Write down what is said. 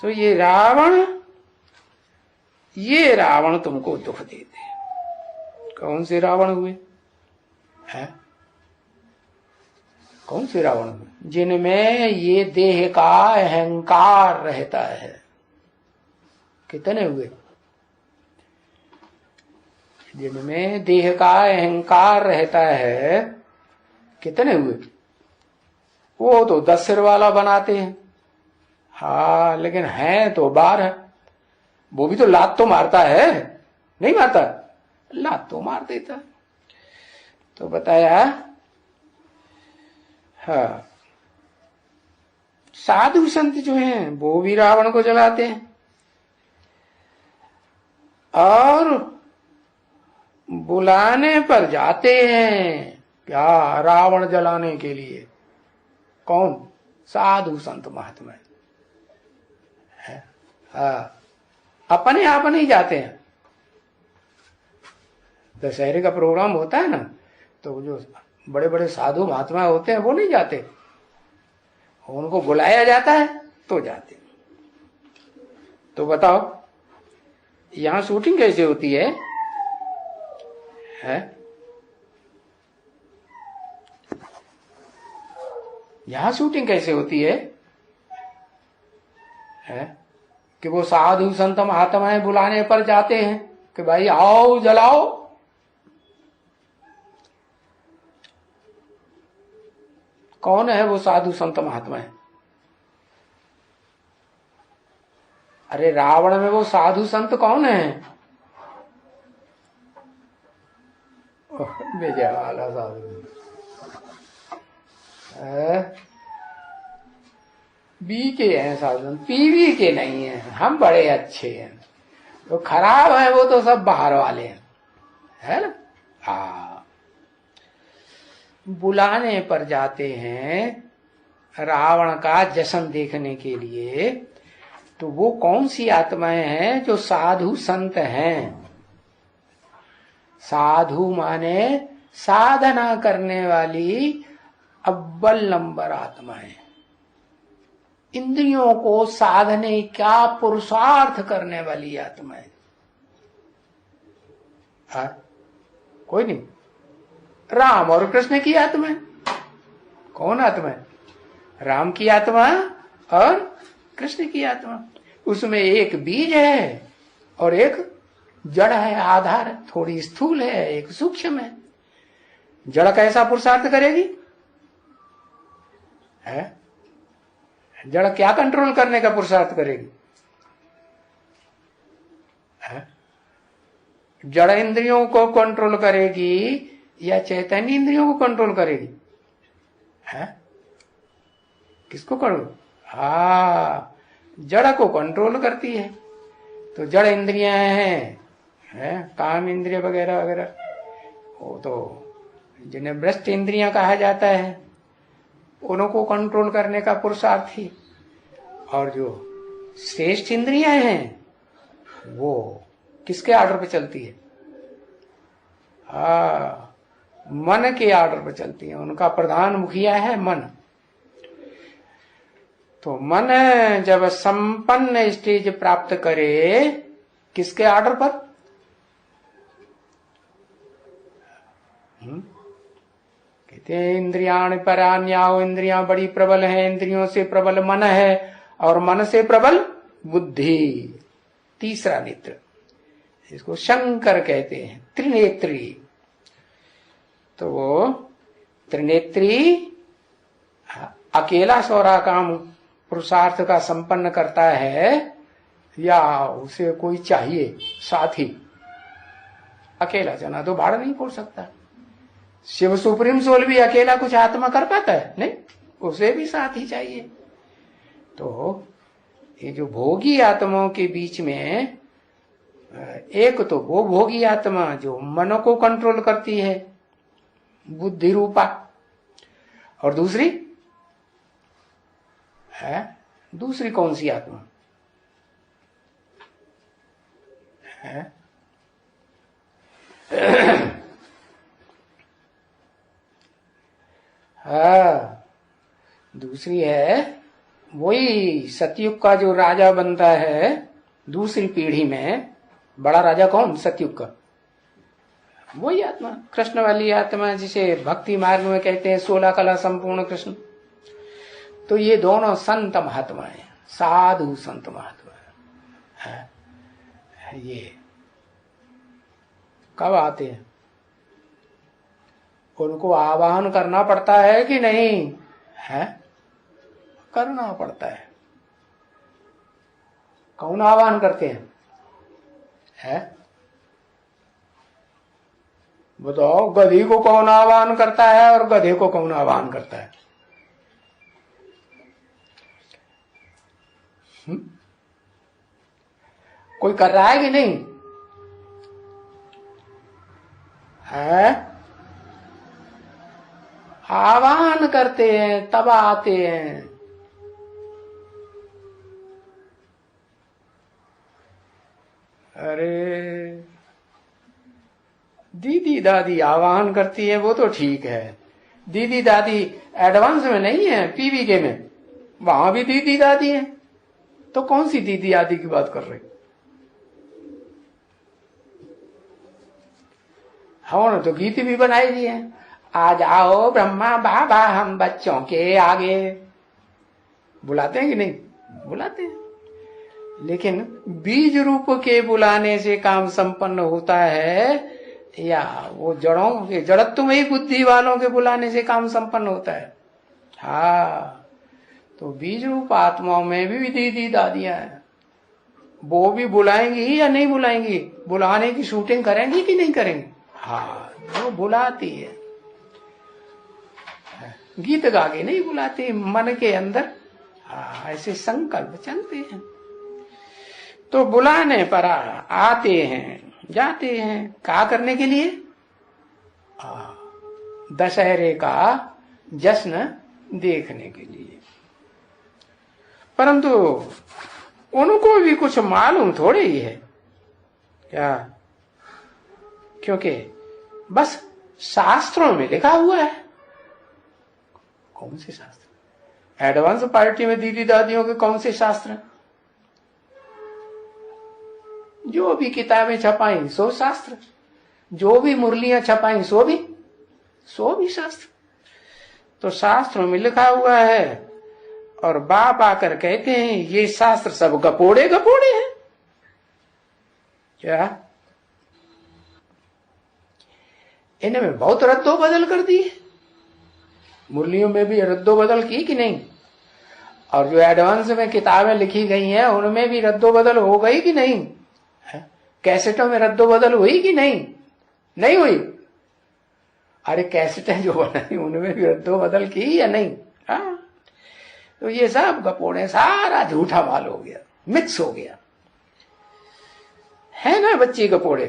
तो ये रावण तुमको दुख देते। कौन से रावण हुए हैं? कौन से रावण हुए? जिनमें ये देह का अहंकार रहता है। कितने हुए? जिनमें देह का अहंकार रहता है, कितने हुए? वो तो 10 सिर वाला बनाते हैं। हाँ, लेकिन है तो 12। वो भी तो लात तो मारता है, नहीं मारता? लात तो मार देता। तो बताया, हाँ, साधु संत जो हैं वो भी रावण को जलाते हैं, और बुलाने पर जाते हैं क्या? रावण जलाने के लिए। कौन? साधु संत महात्मा है। हाँ, अपने आप नहीं जाते हैं। दशहरे का प्रोग्राम होता है ना, तो जो बड़े बड़े साधु महात्मा होते हैं वो नहीं जाते, उनको बुलाया जाता है तो जाते। तो बताओ यहां शूटिंग कैसे होती है? यहां शूटिंग कैसे होती है? कि वो साधु संत महात्माएं बुलाने पर जाते हैं कि भाई आओ जलाओ। कौन है वो साधु संत महात्माएं? अरे रावण में वो साधु संत कौन है? विजय वाला साधु। बी के हैं साधु, पीवी के नहीं है। हम बड़े अच्छे हैं, तो खराब है वो तो सब बाहर वाले हैं, है ना? हाँ, बुलाने पर जाते हैं रावण का जश्न देखने के लिए। तो वो कौन सी आत्माएं हैं? जो साधु संत हैं। साधु माने साधना करने वाली अव्वल नंबर आत्माएं, इंद्रियों को साधने का पुरुषार्थ करने वाली आत्माएं। कोई नहीं। राम और कृष्ण की आत्मा। कौन आत्मा है? राम की आत्मा और कृष्ण की आत्मा। उसमें एक बीज है और एक जड़ है, आधार। थोड़ी स्थूल है, एक सूक्ष्म है। जड़ कैसा पुरुषार्थ करेगी? जड़ क्या कंट्रोल करने का पुरुषार्थ करेगी? जड़ इंद्रियों को कंट्रोल करेगी या चैतन्य इंद्रियों को कंट्रोल करेगी? किसको कंट्रोल? जड़ को कंट्रोल करती है। तो जड़ इंद्रियां हैं, काम इंद्रिय वगैरह वगैरह, वो तो जिन्हें भ्रष्ट इंद्रियां कहा जाता है, उनको कंट्रोल करने का पुरुषार्थी। और जो श्रेष्ठ इंद्रियां हैं वो किसके आर्डर पे चलती है? मन के आर्डर पे चलती है। उनका प्रधान मुखिया है मन। तो मन जब संपन्न स्टेज प्राप्त करे, किसके आर्डर पर? कहते हैं इंद्रियाण परान्याओ, इंद्रियां बड़ी प्रबल हैं, इंद्रियों से प्रबल मन है और मन से प्रबल बुद्धि, तीसरा नेत्र। इसको शंकर कहते हैं, त्रिनेत्री। तो वो त्रिनेत्री अकेला सौरा काम पुरुषार्थ का संपन्न करता है या उसे कोई चाहिए साथी? अकेला जना तो भाड़ नहीं फोड़ सकता। शिव सुप्रीम सोल भी अकेला कुछ आत्मा कर पाता है? नहीं, उसे भी साथी चाहिए। तो ये जो भोगी आत्माओं के बीच में, एक तो वो भोगी आत्मा जो मन को कंट्रोल करती है, बुद्धि रूपा, और दूसरी कौन सी आत्मा है? दूसरी है वही सतयुग का जो राजा बनता है दूसरी पीढ़ी में, बड़ा राजा कौन? सतयुग का वही आत्मा, कृष्ण वाली आत्मा, जिसे भक्ति मार्ग में कहते हैं 16 कला संपूर्ण कृष्ण। तो ये दोनों संत महात्मा है, साधु संत महात्मा है। ये कब आते हैं? उनको आवाहन करना पड़ता है कि नहीं है? करना पड़ता है। कौन आह्वान करते हैं? है? बताओ, गधी को कौन आह्वान करता है और गधे को कौन आह्वान करता है? कोई कर रहा है कि नहीं है? आह्वान करते हैं तब आते हैं। अरे दीदी दादी आह्वान करती है वो तो ठीक है। दीदी दादी एडवांस में नहीं है, पीवीके में वहां भी दीदी दादी है। तो कौन सी दीदी दादी की बात कर रहे? हाँ, तो गीत भी बनाई दी है, आ जाओ ब्रह्मा बाबा हम बच्चों के आगे। बुलाते हैं कि नहीं? बुलाते हैं। लेकिन बीज रूप के बुलाने से काम संपन्न होता है या वो जड़ों के जड़त्वमयी बुद्धि वालों के बुलाने से काम संपन्न होता है? हाँ, तो बीज रूप आत्माओं में भी दीदी दादियां हैं। वो भी बुलाएंगी या नहीं बुलाएंगी? बुलाने की शूटिंग करेंगी कि नहीं करेंगी? हाँ, वो बुलाती है। गीत गा के नहीं बुलाती, मन के अंदर ऐसे संकल्प चलते हैं। तो बुलाने पर आते हैं, जाते हैं। क्या करने के लिए? दशहरे का जश्न देखने के लिए। परंतु उनको भी कुछ मालूम थोड़े ही है क्या? क्योंकि बस शास्त्रों में लिखा हुआ है। कौन से शास्त्र? एडवांस पार्टी में दीदी दादियों के कौन से शास्त्र? जो भी किताबें छपाई सो शास्त्र, जो भी मुरलियां छपाई सो भी शास्त्र। तो शास्त्रों में लिखा हुआ है और बाप आकर कहते हैं ये शास्त्र सब गपोड़े गपोड़े हैं। क्या इनमें बहुत रद्दो बदल कर दी है? मुरलियों में भी रद्दो बदल की कि नहीं? और जो एडवांस में किताबें लिखी गई हैं उनमें भी रद्दो बदल हो गई कि नहीं? कैसेटों में रद्दो बदल हुई कि नहीं? नहीं हुई? अरे कैसेटें जो बनाई उनमें भी रद्दो बदल की या नहीं? हाँ, तो ये सब गपोड़े, सारा झूठा माल हो गया, मिक्स हो गया है ना बच्ची गपोड़े।